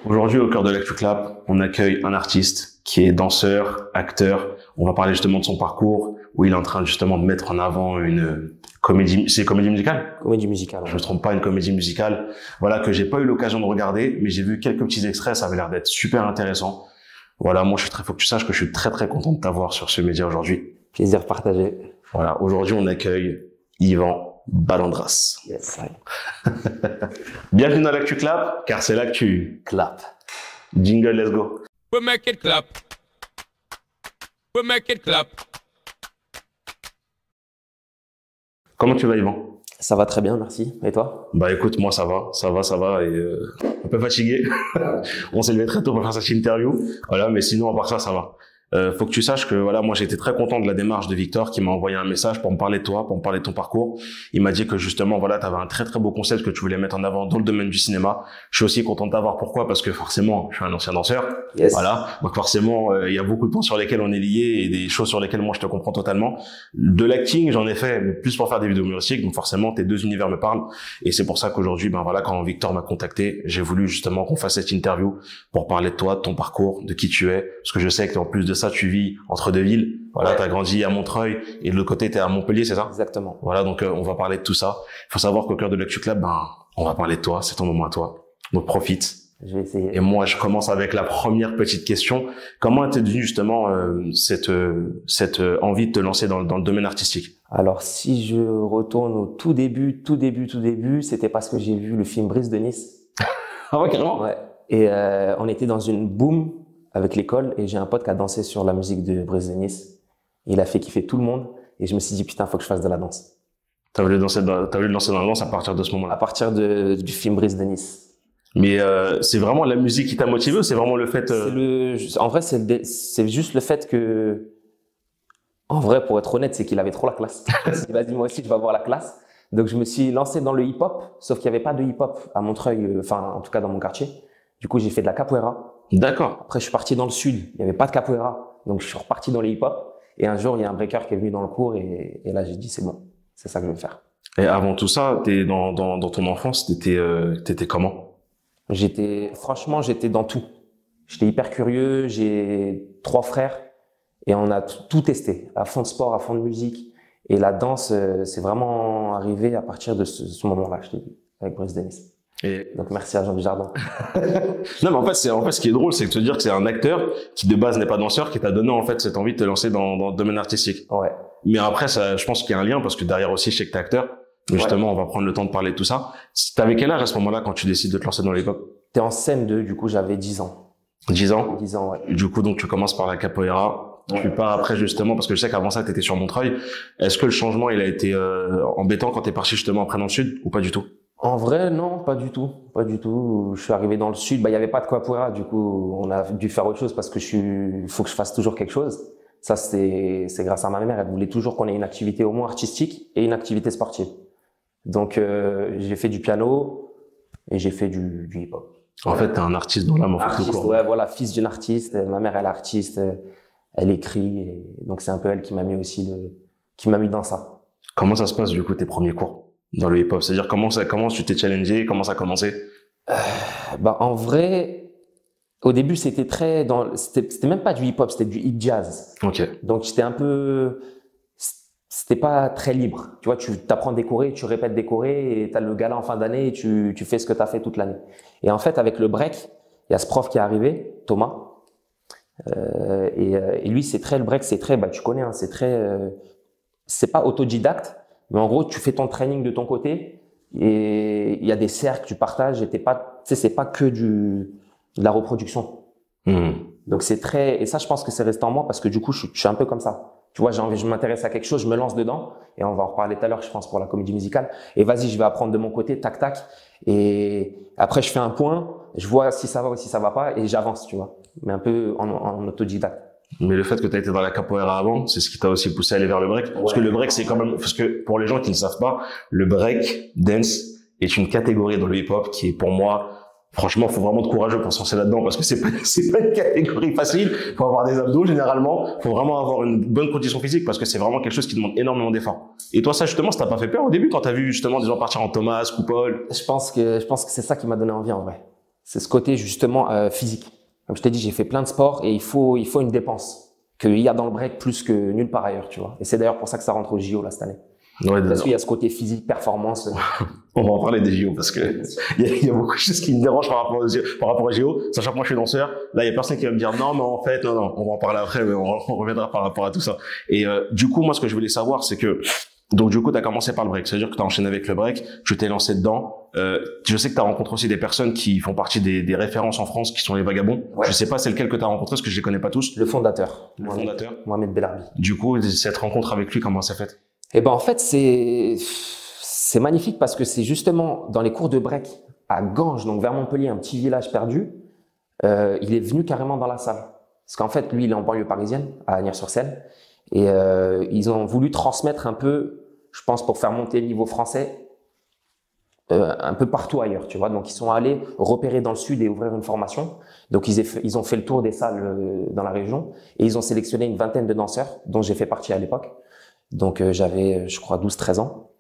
Aujourd'hui, au cœur de l'Actu Clap, on accueille un artiste qui est danseur, acteur. On va parler justement de son parcours, où il est en train justement de mettre en avant une comédie. C'est une comédie musicale? Comédie musicale. Je me trompe pas, une comédie musicale. Voilà, que j'ai pas eu l'occasion de regarder, mais j'ai vu quelques petits extraits, ça avait l'air d'être super intéressant. Voilà, moi, faut que tu saches que je suis très très content de t'avoir sur ce média aujourd'hui. Plaisir partagé. Voilà, aujourd'hui, on accueille Yvan Ballandras. Yes, Bienvenue dans l'Actu Clap, car c'est l'Actu Clap. Jingle, let's go. We make it clap. We make it clap. Comment tu vas, Yvan? Ça va très bien, merci. Et toi? Bah écoute, moi ça va, et un peu fatigué. On s'est levé très tôt pour faire cette interview. Voilà, mais sinon à part ça va. Faut que tu saches que voilà, moi j'ai été très content de la démarche de Victor qui m'a envoyé un message pour me parler de toi, pour me parler de ton parcours. Il m'a dit que justement voilà, tu avais un très très beau concept que tu voulais mettre en avant dans le domaine du cinéma. Je suis aussi content de t'avoir. Pourquoi? Parce que forcément, je suis un ancien danseur. Yes. Voilà, donc forcément, il y a beaucoup de points sur lesquels on est liés et des choses sur lesquelles moi je te comprends totalement. De l'acting, j'en ai fait, mais plus pour faire des vidéos humoristiques. Donc forcément, tes deux univers me parlent et c'est pour ça qu'aujourd'hui, ben voilà, quand Victor m'a contacté, j'ai voulu justement qu'on fasse cette interview pour parler de toi, de ton parcours, de qui tu es, parce que je sais que en plus de ça, tu vis entre deux villes. Voilà, t'as grandi à Montreuil et de l'autre côté t'es à Montpellier, c'est ça? Exactement. Voilà, donc on va parler de tout ça. Il faut savoir qu'au cœur de l'Actu Clap, ben on va parler de toi, c'est ton moment à toi. Donc profite. Je vais essayer. Et moi, je commence avec la première petite question. Comment était venue justement cette envie de te lancer dans le domaine artistique? Alors, si je retourne au tout début, c'était parce que j'ai vu le film Brise de Nice. Ah ouais, carrément. Ouais. Et on était dans une boom avec l'école et j'ai un pote qui a dansé sur la musique de Brise de Nice. Il a fait kiffer tout le monde et je me suis dit putain, faut que je fasse de la danse. T'as voulu lancer dans la danse à partir de ce moment-là? À partir du film Brise de Nice. Mais c'est vraiment la musique qui t'a motivé ou c'est vraiment le fait En vrai, c'est juste le fait que, en vrai, pour être honnête, c'est qu'il avait trop la classe. Il s'est dit, vas-y, moi aussi, je vais avoir la classe. Donc, je me suis lancé dans le hip-hop, sauf qu'il n'y avait pas de hip-hop à Montreuil, enfin, en tout cas dans mon quartier. Du coup, j'ai fait de la capoeira. D'accord. Après, je suis parti dans le sud. Il n'y avait pas de capoeira. Donc, je suis reparti dans le hip-hop. Et un jour, il y a un breaker qui est venu dans le cours et là, j'ai dit, c'est bon. C'est ça que je vais faire. Et avant tout ça, dans ton enfance, t'étais comment? Franchement, j'étais dans tout. J'étais hyper curieux. J'ai 3 frères et on a tout testé. À fond de sport, à fond de musique. Et la danse, c'est vraiment arrivé à partir de ce moment-là, je t'ai dit, avec Brise de Nice. Donc merci à Jean Dujardin. Non, mais en fait, ce qui est drôle, c'est de te dire que c'est un acteur qui de base n'est pas danseur, qui t'a donné en fait cette envie de te lancer dans le domaine artistique. Ouais. Mais après, ça, je pense qu'il y a un lien parce que derrière aussi, je sais que t'es acteur. Mais justement, on va prendre le temps de parler de tout ça. T'avais quel âge à ce moment-là quand tu décides de te lancer dans l'hip-hop? T'es en CM2, du coup, j'avais 10 ans. 10 ans? 10 ans, ouais. Du coup, donc, tu commences par la capoeira. Ouais. Tu pars après, justement, parce que je sais qu'avant ça, t'étais sur Montreuil. Est-ce que le changement, il a été embêtant quand t'es parti justement après dans le sud ou pas du tout? En vrai, non, pas du tout. Pas du tout. Je suis arrivé dans le sud, il y avait pas de capoeira. Du coup, on a dû faire autre chose parce que faut que je fasse toujours quelque chose. Ça, c'est grâce à ma mère. Elle voulait toujours qu'on ait une activité au moins artistique et une activité sportive. Donc, j'ai fait du piano et j'ai fait du hip-hop. En fait, t'es un artiste dans l'âme, en fait, tout court. Ouais, voilà, fils d'une artiste. Ma mère, elle est artiste. Elle écrit. Et donc, c'est un peu elle qui m'a mis qui m'a mis dans ça. Comment ça se passe, du coup, tes premiers cours dans le hip-hop? C'est-à-dire, comment tu t'es challengé? Comment ça a commencé? En vrai, au début, c'était même pas du hip-hop, c'était du hip jazz. Ok. Donc, c'était pas très libre. Tu vois, tu t'apprends des chorés, tu répètes des chorés et t'as le gala en fin d'année et tu fais ce que t'as fait toute l'année. Et en fait, avec le break, il y a ce prof qui est arrivé, Thomas, et lui, le break, c'est très, tu connais, hein, c'est pas autodidacte, mais en gros, tu fais ton training de ton côté et il y a des cercles, tu partages et c'est pas que de la reproduction. Donc et ça, je pense que c'est resté en moi parce que du coup, je suis un peu comme ça. Tu vois, je m'intéresse à quelque chose, je me lance dedans et on va en reparler tout à l'heure, je pense, pour la comédie musicale. Et vas-y, je vais apprendre de mon côté, tac, tac. Et après, je fais un point, je vois si ça va ou si ça va pas et j'avance, tu vois. Mais un peu en autodidacte. Mais le fait que tu as été dans la capoeira avant, c'est ce qui t'a aussi poussé à aller vers le break. Parce que le break, c'est quand même, parce que pour les gens qui ne savent pas, le break dance est une catégorie dans le hip-hop qui est pour moi, franchement, faut vraiment être courageux pour se lancer là-dedans parce que c'est pas une catégorie facile. Faut avoir des abdos généralement. Faut vraiment avoir une bonne condition physique parce que c'est vraiment quelque chose qui demande énormément d'efforts. Et toi, ça justement, ça t'a pas fait peur au début quand t'as vu justement des gens partir en Thomas, Coupole? Je pense que c'est ça qui m'a donné envie en vrai. C'est ce côté justement physique. Comme je t'ai dit, j'ai fait plein de sports et il faut une dépense qu'il y a dans le break plus que nulle part ailleurs, tu vois. Et c'est d'ailleurs pour ça que ça rentre au JO là cette année. Ouais, Parce qu'il y a ce côté physique, performance. On va en parler des JO parce que il y a beaucoup de choses qui me dérangent par rapport aux JO. Sachant que moi je suis danseur, là il y a personne qui va me dire non mais en fait non, on va en parler après, mais on reviendra par rapport à tout ça. Et du coup moi ce que je voulais savoir c'est que donc du coup tu as commencé par le break, c'est-à-dire que tu as enchaîné avec le break, tu t'es lancé dedans. Je sais que tu as rencontré aussi des personnes qui font partie des références en France qui sont les vagabonds. Ouais. Je sais pas c'est lequel que tu as rencontré parce que je les connais pas tous. Le fondateur. Mohamed Belarbi. Du coup cette rencontre avec lui comment ça s'est fait? Eh ben en fait c'est magnifique parce que c'est justement dans les cours de break à Ganges, donc vers Montpellier, un petit village perdu. Il est venu carrément dans la salle parce qu'en fait lui il est en banlieue parisienne à Agnières-sur-Seine et ils ont voulu transmettre un peu, je pense pour faire monter le niveau français un peu partout ailleurs, tu vois. Donc ils sont allés repérer dans le sud et ouvrir une formation. Donc ils ont fait le tour des salles dans la région et ils ont sélectionné une vingtaine de danseurs dont j'ai fait partie à l'époque. Donc j'avais, je crois, 12-13 ans.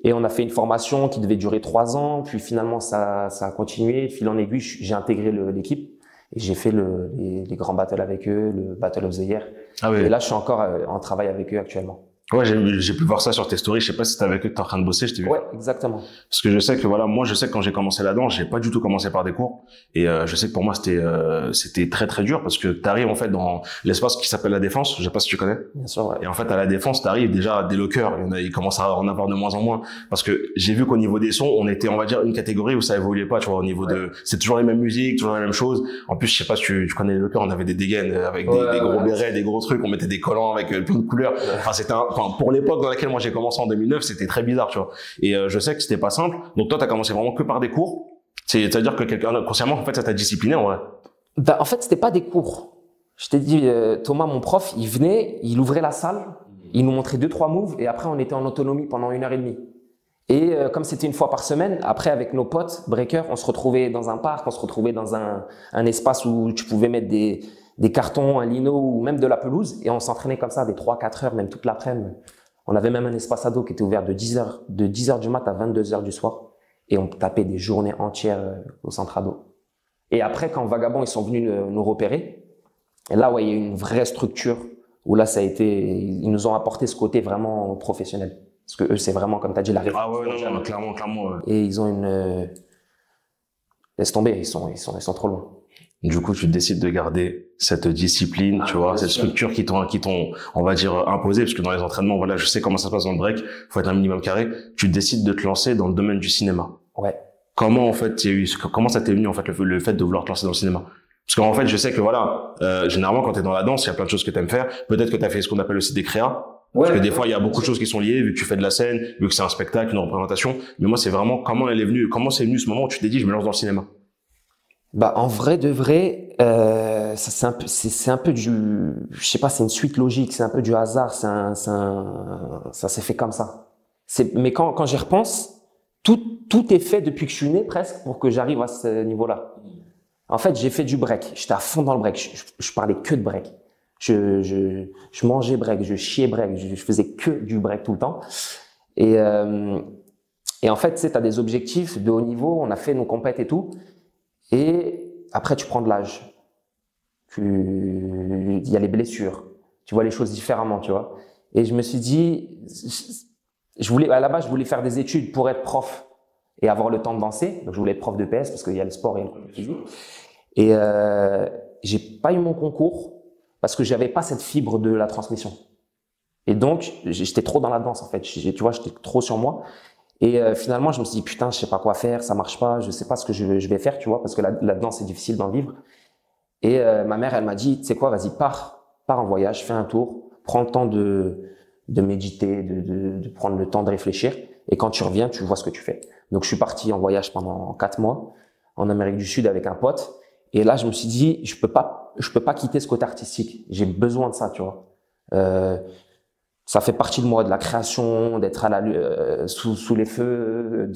Et on a fait une formation qui devait durer 3 ans. Puis finalement, ça a continué. Fil en aiguille, j'ai intégré l'équipe. Et j'ai fait les grands battles avec eux, le Battle of the Year. Ah oui. Et là, je suis encore en travail avec eux actuellement. Ouais, j'ai pu voir ça sur tes stories. Je sais pas si c'était avec eux que t'es en train de bosser, je t'ai vu. Ouais, exactement. Parce que je sais que voilà, moi je sais que quand j'ai commencé la danse, j'ai pas du tout commencé par des cours. Et je sais que pour moi c'était très très dur parce que t'arrives en fait dans l'espace qui s'appelle la défense. Je sais pas si tu connais. Bien sûr, ouais. Et en fait à la défense, t'arrives déjà des lockers. Ils commencent à en avoir de moins en moins parce que j'ai vu qu'au niveau des sons, on était on va dire une catégorie où ça évoluait pas. Tu vois, au niveau de, c'est toujours les mêmes musiques, toujours les mêmes choses. En plus, je sais pas si tu connais les lockers, on avait des dégaines avec des gros bérets, des gros trucs, on mettait des collants avec plein de couleurs. Enfin pour l'époque dans laquelle moi j'ai commencé en 2009, c'était très bizarre, tu vois. Et je sais que c'était pas simple. Donc toi, t'as commencé vraiment que par des cours. C'est-à-dire que quelqu'un consciemment, en fait, ça t'a discipliné, en vrai. Ben, en fait, c'était pas des cours. Je t'ai dit, Thomas, mon prof, il venait, il ouvrait la salle, il nous montrait 2-3 moves, et après on était en autonomie pendant 1h30. Et comme c'était une fois par semaine, après avec nos potes breakers, on se retrouvait dans un parc, on se retrouvait dans un espace où tu pouvais mettre des cartons, un lino ou même de la pelouse, et on s'entraînait comme ça des 3-4 heures, même toute l'après-midi. On avait même un espace ado qui était ouvert de 10h du mat à 22h du soir. Et on tapait des journées entières au centre ado. Et après, quand Vagabond, ils sont venus nous repérer, et là, ouais, il y a eu une vraie structure où là, ils nous ont apporté ce côté vraiment professionnel. Parce que eux, c'est vraiment, comme tu as dit, la référence. Ah ouais, non, clairement. Ouais. Et ils ont laisse tomber, ils sont trop loin. Du coup, tu décides de garder cette discipline, tu vois, cette structure qui t'ont, on va dire, imposée, parce que dans les entraînements, voilà, je sais comment ça se passe dans le break, faut être un minimum carré. Tu décides de te lancer dans le domaine du cinéma. Ouais. Comment, en fait, comment ça t'est venu, en fait, le fait de vouloir te lancer dans le cinéma? Parce qu'en fait, je sais que voilà, généralement, quand t'es dans la danse, il y a plein de choses que t'aimes faire. Peut-être que t'as fait ce qu'on appelle aussi des créas. Parce que des fois, il y a beaucoup de choses qui sont liées, vu que tu fais de la scène, vu que c'est un spectacle, une représentation. Mais moi, c'est vraiment comment c'est venu ce moment où tu t'es dit, je me lance dans le cinéma. Bah, en vrai de vrai, c'est un peu du, je sais pas, c'est une suite logique, c'est un peu du hasard, ça s'est fait comme ça. Mais quand j'y repense, tout est fait depuis que je suis né presque pour que j'arrive à ce niveau-là. En fait, j'ai fait du break, j'étais à fond dans le break, je parlais que de break. Je mangeais break, je chiais break, je faisais que du break tout le temps. Et en fait, tu sais, t'as des objectifs de haut niveau, on a fait nos compètes et tout. Et après, tu prends de l'âge. Il y a les blessures. Tu vois les choses différemment, tu vois. Et je me suis dit, à la base, je voulais faire des études pour être prof et avoir le temps de danser. Donc, je voulais être prof de PS parce qu'il y a le sport et le physique. Et j'ai pas eu mon concours parce que j'avais pas cette fibre de la transmission. Et donc, j'étais trop dans la danse, en fait. Tu vois, j'étais trop sur moi. Et finalement, je me suis dit, putain, je sais pas quoi faire, ça marche pas, je sais pas ce que je vais faire, tu vois, parce que la danse, c'est difficile d'en vivre. Et ma mère, elle m'a dit, tu sais quoi, vas-y, pars en voyage, fais un tour, prends le temps de méditer, de prendre le temps de réfléchir. Et quand tu reviens, tu vois ce que tu fais. Donc, je suis parti en voyage pendant 4 mois en Amérique du Sud avec un pote. Et là, je me suis dit, je peux pas quitter ce côté artistique. J'ai besoin de ça, tu vois. Ça fait partie de moi, de la création, d'être sous les feux,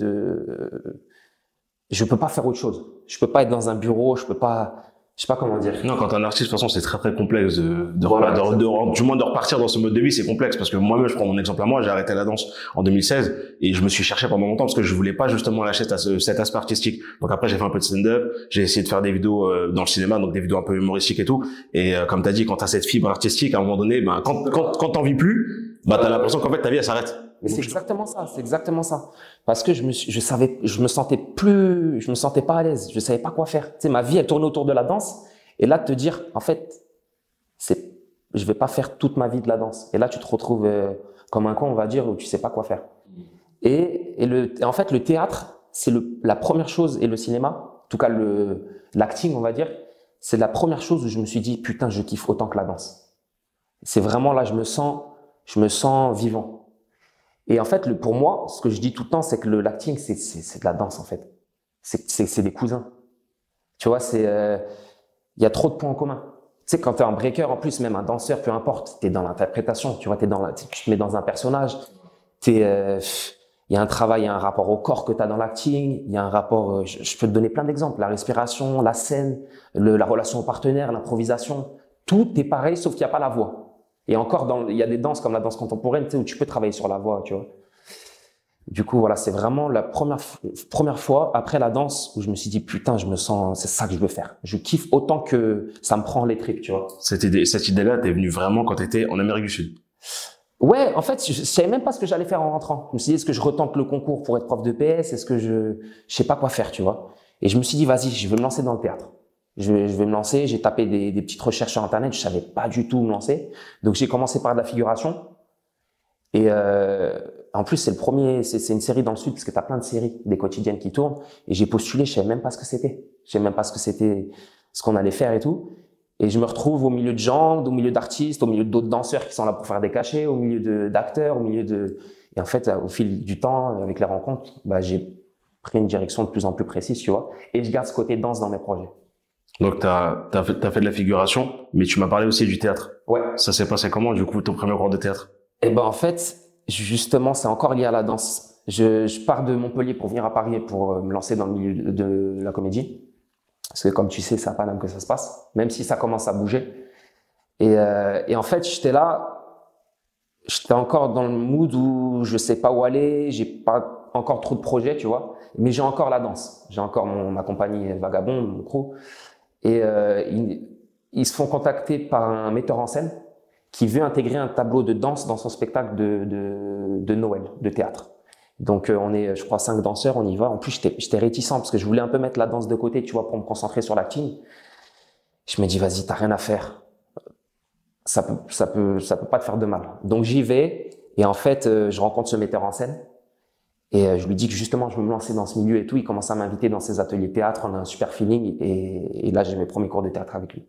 je peux pas faire autre chose. Je peux pas être dans un bureau, je peux pas Je sais pas comment dire. Non, quand t'es un artiste, de toute façon, c'est très très complexe Voilà, du moins de repartir dans ce mode de vie, c'est complexe parce que moi-même, je prends mon exemple à moi, j'ai arrêté la danse en 2016 et je me suis cherché pendant longtemps parce que je voulais pas justement lâcher cet aspect artistique. Donc après, j'ai fait un peu de stand-up, j'ai essayé de faire des vidéos dans le cinéma, donc des vidéos un peu humoristiques et tout. Et comme t'as dit, quand t'as cette fibre artistique, à un moment donné, ben quand t'en vis plus, bah t'as l'impression qu'en fait ta vie elle s'arrête. Mais c'est exactement ça, c'est exactement ça. Parce que je me sentais pas à l'aise, je savais pas quoi faire. Tu sais, ma vie elle tournait autour de la danse. Et là, te dire, en fait, je vais pas faire toute ma vie de la danse. Et là, tu te retrouves comme un con, on va dire, où tu sais pas quoi faire. Et en fait, le théâtre, c'est la première chose, et le cinéma, en tout cas l'acting, on va dire, c'est la première chose où je me suis dit, putain, je kiffe autant que la danse. C'est vraiment là, je me sens vivant. Et en fait, pour moi, ce que je dis tout le temps, c'est que l'acting, c'est de la danse, en fait. C'est des cousins. Tu vois, il y a trop de points en commun. Tu sais, quand t'es un breaker, en plus, même un danseur, peu importe, t'es dans l'interprétation, tu vois, tu te mets dans un personnage, il y a un travail, il y a un rapport au corps que t'as dans l'acting, il y a un rapport, je peux te donner plein d'exemples, la respiration, la scène, la relation au partenaire, l'improvisation, tout est pareil, sauf qu'il n'y a pas la voix. Et encore, il y a des danses comme la danse contemporaine, tu sais, où tu peux travailler sur la voix, tu vois. Du coup, voilà, c'est vraiment la première fois après la danse où je me suis dit, putain, c'est ça que je veux faire. Je kiffe autant que ça me prend les tripes, tu vois. Cette idée-là, t'es venue vraiment quand t'étais en Amérique du Sud. Ouais, en fait, je savais même pas ce que j'allais faire en rentrant. Je me suis dit, est-ce que je retente le concours pour être prof de PS? Est-ce que je sais pas quoi faire, tu vois? Et je me suis dit, vas-y, je vais me lancer dans le théâtre. Je vais me lancer. J'ai tapé des petites recherches sur Internet. Je savais pas du tout où me lancer. Donc, j'ai commencé par de la figuration. Et en plus, c'est une série dans le Sud parce que t'as plein de séries, des quotidiennes qui tournent. Et j'ai postulé, je savais même pas ce que c'était. Je savais même pas ce que c'était, ce qu'on allait faire et tout. Et je me retrouve au milieu de gens, au milieu d'artistes, au milieu d'autres danseurs qui sont là pour faire des cachets, au milieu d'acteurs, Et en fait, au fil du temps, avec les rencontres, bah, j'ai pris une direction de plus en plus précise, tu vois. Et je garde ce côté danse dans mes projets. Donc t'as fait de la figuration, mais tu m'as parlé aussi du théâtre. Ouais. Ça s'est passé comment, du coup, ton premier cours de théâtre? Et ben en fait, justement, c'est encore lié à la danse. Je pars de Montpellier pour venir à Paris pour me lancer dans le milieu de la comédie. Parce que comme tu sais, c'est à Paname que ça se passe, même si ça commence à bouger. Et en fait, j'étais encore dans le mood où je sais pas où aller, j'ai pas encore trop de projets, tu vois. Mais j'ai encore la danse, j'ai encore ma compagnie Vagabond, mon crew. Et ils se font contacter par un metteur en scène qui veut intégrer un tableau de danse dans son spectacle de Noël, de théâtre. Donc on est, je crois, 5 danseurs, on y va. En plus, j'étais réticent parce que je voulais un peu mettre la danse de côté, tu vois, pour me concentrer sur l'acting. Je me dis, vas-y, t'as rien à faire. Ça peut pas te faire de mal. Donc j'y vais et en fait, je rencontre ce metteur en scène et je lui dis que justement, je veux me lancer dans ce milieu et tout. Il commence à m'inviter dans ses ateliers théâtre, on a un super feeling et là, j'ai mes premiers cours de théâtre avec lui.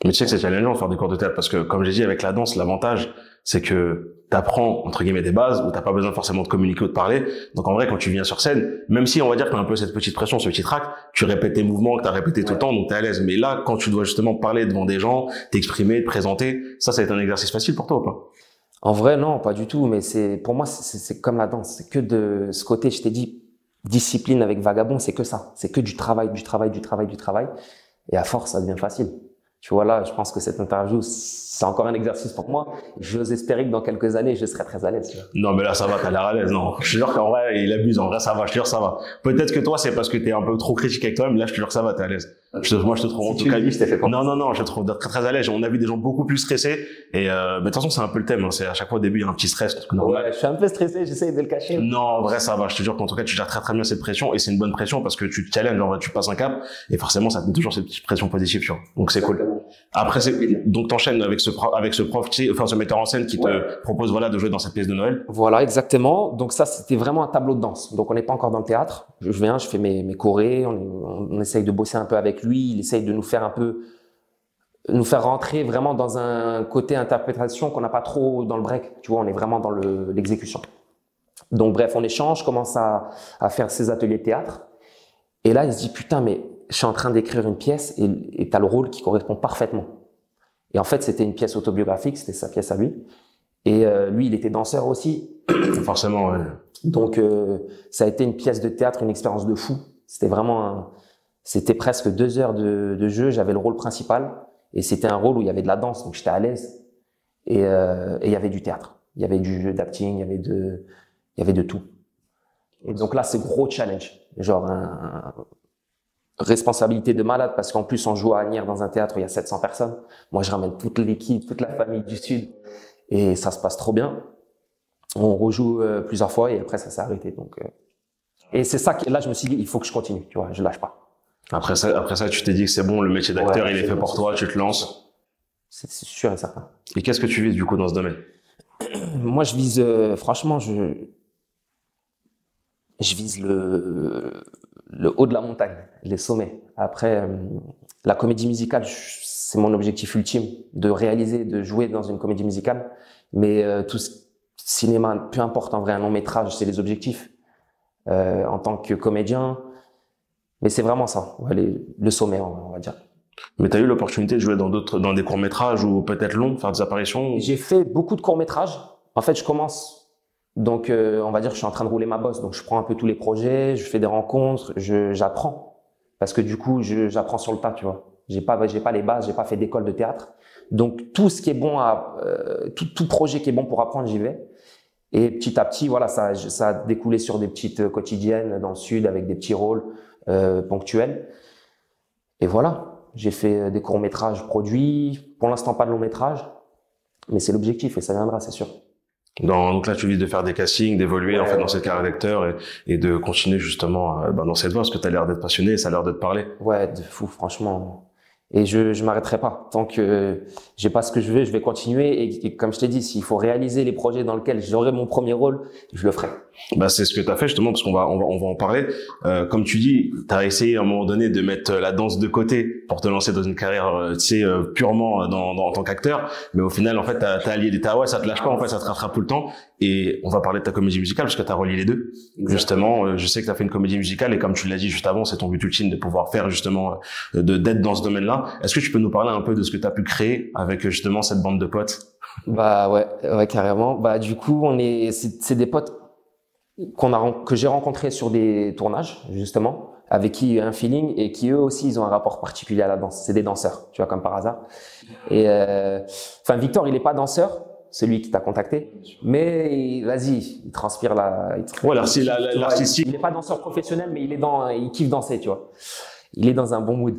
Mais tu sais que c'est challengeant de faire des cours de théâtre parce que, comme j'ai dit, avec la danse, l'avantage, c'est que t'apprends, entre guillemets, des bases où t'as pas besoin forcément de communiquer ou de parler. Donc, en vrai, quand tu viens sur scène, même si on va dire que t'as un peu cette petite pression, ce petit trac, tu répètes tes mouvements que t'as répété tout le temps, donc t'es à l'aise. Mais là, quand tu dois justement parler devant des gens, t'exprimer, te présenter, ça va être un exercice facile pour toi ou pas? En vrai, non, pas du tout. Mais pour moi, c'est comme la danse. C'est que de ce côté, je t'ai dit, discipline avec Vagabond, c'est que ça. C'est que du travail. Et à force, ça devient facile. Tu vois, là, je pense que cette interview, c'est encore un exercice pour moi. J'ose espérer que dans quelques années, je serai très à l'aise. Tu vois. Non, mais là, ça va, t'as l'air à l'aise. Non, je te jure qu'en vrai, il abuse. En vrai, ça va. Je te jure, ça va. Peut-être que toi, c'est parce que t'es un peu trop critique avec toi-même. Là, je te jure que ça va, t'es à l'aise. Moi, je te trouve, en tout cas, je t'ai fait pas. Non, je te trouve très, très à l'aise. On a vu des gens beaucoup plus stressés. Et, mais de toute façon, c'est un peu le thème, hein. C'est à chaque fois au début, il y a un petit stress. Ouais, je suis un peu stressé, j'essaie de le cacher. Non, en vrai, ça va. Je te jure qu'en tout cas, tu gères très, très bien cette pression. Et c'est une bonne pression parce que tu te challenges. En vrai, tu passes un cap. Et forcément, ça te met toujours cette petite pression positive, tu vois. Donc, c'est cool. Après, donc, t'enchaînes avec ce prof, tu sais, enfin, ce metteur en scène qui te propose, voilà, de jouer dans cette pièce de Noël. Voilà, exactement. Donc ça, c'était vraiment un tableau de danse. Donc on n'est pas encore dans le théâtre. Je viens, je fais mes chorés, on essaye de bosser un peu avec lui. Il essaye de nous faire rentrer vraiment dans un côté interprétation qu'on n'a pas trop dans le break. Tu vois, on est vraiment dans l'exécution. Donc bref, on échange, je commence à faire ces ateliers de théâtre. Et là, il se dit, putain, mais je suis en train d'écrire une pièce et t'as le rôle qui correspond parfaitement. Et en fait, c'était une pièce autobiographique, c'était sa pièce à lui. Et lui, il était danseur aussi. Forcément, ouais. Donc, ça a été une pièce de théâtre, une expérience de fou. C'était vraiment C'était presque 2 heures de jeu. J'avais le rôle principal et c'était un rôle où il y avait de la danse, donc j'étais à l'aise. Et il y avait du théâtre, il y avait du jeu d'acting, il y avait de tout. Et donc là, c'est gros challenge, genre responsabilité de malade parce qu'en plus on joue à Asnières dans un théâtre où il y a 700 personnes. Moi, je ramène toute l'équipe, toute la famille du Sud et ça se passe trop bien. On rejoue plusieurs fois et après ça s'est arrêté. Donc et c'est ça que là je me suis dit il faut que je continue, tu vois, je lâche pas. Après ça, tu t'es dit que c'est bon, le métier d'acteur, il est fait pour toi, tu te lances. C'est sûr et certain. Et qu'est-ce que tu vises du coup dans ce domaine? Moi, je vise franchement, je vise le haut de la montagne, les sommets. Après, la comédie musicale, c'est mon objectif ultime, de réaliser, de jouer dans une comédie musicale. Mais tout ce cinéma, peu importe en vrai, un long métrage, c'est les objectifs en tant que comédien. Mais c'est vraiment ça, ouais, le sommet, on va dire. Mais tu as eu l'opportunité de jouer dans des courts-métrages ou peut-être longs, faire des apparitions? J'ai fait beaucoup de courts-métrages. En fait, je commence, donc on va dire que je suis en train de rouler ma bosse. Donc je prends un peu tous les projets, je fais des rencontres, j'apprends. Parce que du coup, j'apprends sur le tas, tu vois. J'ai pas les bases, j'ai pas fait d'école de théâtre. Donc tout ce qui est bon tout projet qui est bon pour apprendre, j'y vais. Et petit à petit, voilà, ça a découlé sur des petites quotidiennes dans le Sud avec des petits rôles ponctuels. Et voilà. J'ai fait des courts-métrages produits, pour l'instant pas de long-métrage, mais c'est l'objectif et ça viendra, c'est sûr. Donc là, tu vises de faire des castings, d'évoluer en fait dans cette carrière d'acteur et de continuer justement dans cette voie, parce que tu as l'air d'être passionné, ça a l'air de te parler. Ouais, de fou, franchement. Et je m'arrêterai pas. Tant que j'ai pas ce que je vais continuer. Et comme je t'ai dit, s'il faut réaliser les projets dans lesquels j'aurai mon premier rôle, je le ferai. Bah, c'est ce que tu as fait justement, parce qu'on va en parler. Comme tu dis, tu as essayé à un moment donné de mettre la danse de côté pour te lancer dans une carrière, tu sais, purement en tant qu'acteur. Mais au final, en fait, t'as allié des ouais, ça te lâche pas, en fait, ça te rattrape tout le temps. Et on va parler de ta comédie musicale parce que tu as relié les deux. Exactement. Justement, je sais que tu as fait une comédie musicale et comme tu l'as dit juste avant, c'est ton but ultime de pouvoir faire justement, d'être dans ce domaine-là. Est-ce que tu peux nous parler un peu de ce que tu as pu créer avec justement cette bande de potes? Bah ouais, carrément. Bah du coup, c'est des potes que j'ai rencontrés sur des tournages justement, avec qui il y a un feeling et qui eux aussi ils ont un rapport particulier à la danse. C'est des danseurs, tu vois, comme par hasard. Et enfin Victor, il est pas danseur, c'est lui qui t'a contacté, mais vas-y, il transpire ouais, l'artistique. Il est pas danseur professionnel, mais il kiffe danser, tu vois. Il est dans un bon mood.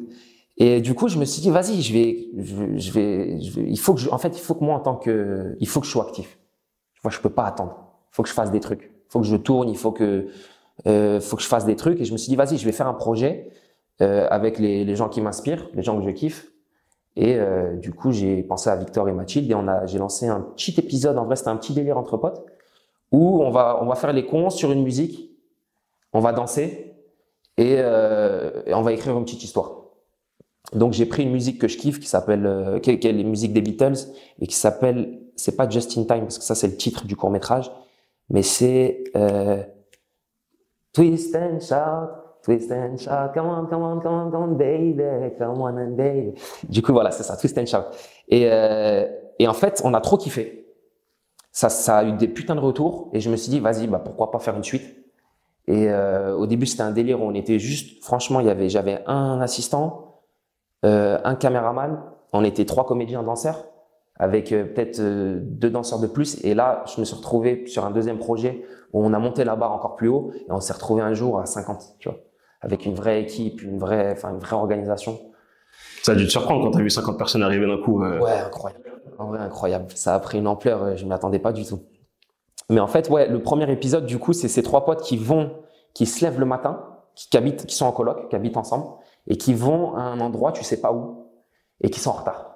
Et du coup, je me suis dit, vas-y, il faut que moi, il faut que je sois actif. Moi, je peux pas attendre. Il faut que je fasse des trucs. Il faut que je tourne. Il faut que je fasse des trucs. Et je me suis dit, vas-y, je vais faire un projet, avec les gens qui m'inspirent, les gens que je kiffe. Et, du coup, j'ai pensé à Victor et Mathilde et j'ai lancé un petit épisode. En vrai, c'était un petit délire entre potes où on va faire les cons sur une musique. On va danser et on va écrire une petite histoire. Donc j'ai pris une musique que je kiffe qui s'appelle qui est les musiques des Beatles et qui s'appelle, c'est pas Just in Time parce que ça c'est le titre du court-métrage, mais c'est Twist and shout, come on baby, come on and baby. Du coup voilà, c'est ça, Twist and shout. Et en fait, on a trop kiffé. Ça a eu des putains de retours et je me suis dit vas-y, bah pourquoi pas faire une suite. Et au début, c'était un délire où on était juste, franchement, j'avais un assistant, un caméraman, on était 3 comédiens danseurs avec peut-être 2 danseurs de plus. Et là, je me suis retrouvé sur un deuxième projet où on a monté la barre encore plus haut et on s'est retrouvé un jour à 50, tu vois, avec une vraie équipe, une vraie organisation. Ça a dû te surprendre quand t'as vu 50 personnes arriver d'un coup. Ouais, incroyable. En vrai, incroyable. Ça a pris une ampleur, je m'y attendais pas du tout. Mais en fait, ouais, le premier épisode, du coup, c'est ces 3 potes qui se lèvent le matin, qui sont en coloc, qui habitent ensemble, et qui vont à un endroit, tu sais pas où, et qui sont en retard.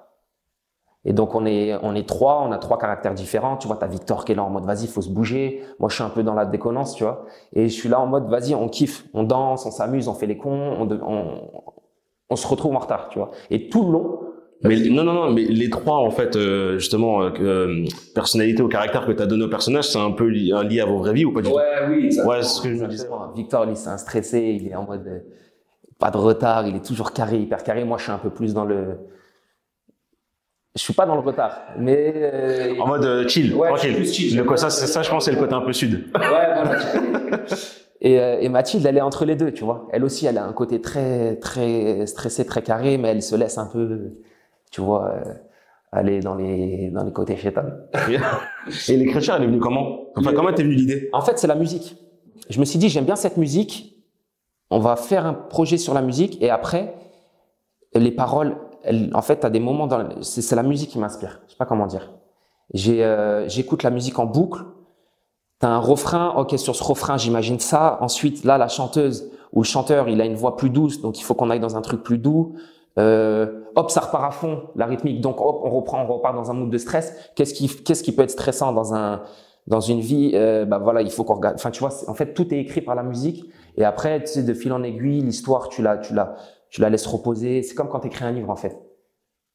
Et donc, on est 3, on a 3 caractères différents. Tu vois, t'as Victor qui est là en mode, vas-y, faut se bouger. Moi, je suis un peu dans la déconnance, tu vois. Et je suis là en mode, vas-y, on kiffe, on danse, on s'amuse, on fait les cons, on se retrouve en retard, tu vois. Et tout le long, mais non, mais les 3 en fait, justement, personnalité ou caractère que t'as donné au personnage, c'est un peu lié à vos vraies vies ou pas du tout? Ouais, oui. Ouais, c'est ce que je me disais. Victor, lui, c'est un stressé, il est en mode pas de retard, il est toujours carré, hyper carré. Moi, je suis un peu plus je suis pas dans le retard, mais en mode chill, ouais, tranquille. Plus chill. Ça, je pense, c'est le côté un peu sud. Ouais, voilà. Et Mathilde, elle est entre les deux, tu vois. Elle aussi, elle a un côté très, très stressé, très carré, mais elle se laisse un peu, tu vois, aller dans les côtés chétans. Et l'écriture, elle est venue comment? Enfin, comment t'es venue l'idée? En fait, c'est la musique. Je me suis dit, j'aime bien cette musique. On va faire un projet sur la musique et après, les paroles, en fait, à des moments c'est la musique qui m'inspire. Je sais pas comment dire. J'écoute la musique en boucle. T'as un refrain. Ok, sur ce refrain, j'imagine ça. Ensuite, là, la chanteuse ou le chanteur, il a une voix plus douce, donc il faut qu'on aille dans un truc plus doux. Hop, ça repart à fond, la rythmique. Donc, hop, on repart dans un mood de stress. Qu'est-ce qui peut être stressant dans une vie? Bah voilà, il faut qu'on regarde. Enfin, tu vois, en fait, tout est écrit par la musique. Et après, tu sais, de fil en aiguille, l'histoire, tu la laisses reposer. C'est comme quand tu écris un livre, en fait.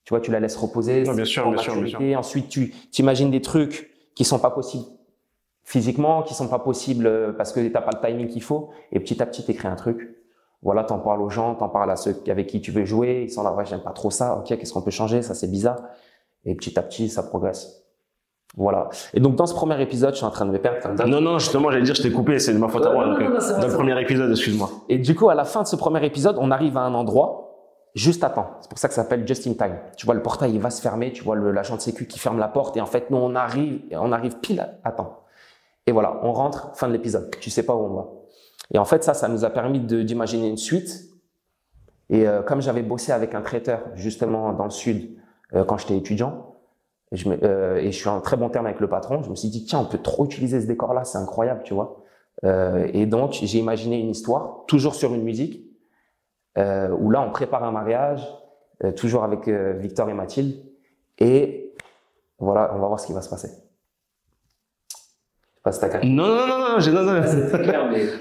Tu vois, tu la laisses reposer. Non, bien sûr, bien sûr, bien sûr. Ensuite, tu imagines des trucs qui sont pas possibles physiquement, qui sont pas possibles parce que t'as pas le timing qu'il faut. Et petit à petit, t'écris un truc. Voilà, t'en parles aux gens, t'en parles à ceux avec qui tu veux jouer. Ils sont là, ouais, j'aime pas trop ça. Ok, qu'est-ce qu'on peut changer? Ça, c'est bizarre. Et petit à petit, ça progresse. Voilà. Et donc, dans ce premier épisode, je suis en train de me perdre. Non, justement, j'allais dire, je t'ai coupé, c'est de ma faute à moi. Non, dans le premier épisode, excuse-moi. Et du coup, à la fin de ce premier épisode, on arrive à un endroit juste à temps. C'est pour ça que ça s'appelle Just in Time. Tu vois, le portail, il va se fermer. Tu vois l'agent de sécu qui ferme la porte. Et en fait, nous, on arrive pile à temps. Et voilà, on rentre, fin de l'épisode. Tu sais pas où on va. Et en fait, ça nous a permis d'imaginer une suite. Et comme j'avais bossé avec un traiteur, justement, dans le sud, quand j'étais étudiant, et je suis en très bon terme avec le patron, je me suis dit, tiens, on peut trop utiliser ce décor-là, c'est incroyable, tu vois. Et donc, j'ai imaginé une histoire, toujours sur une musique, où là, on prépare un mariage, toujours avec Victor et Mathilde. Et voilà, on va voir ce qui va se passer. Je sais pas si t'as capté.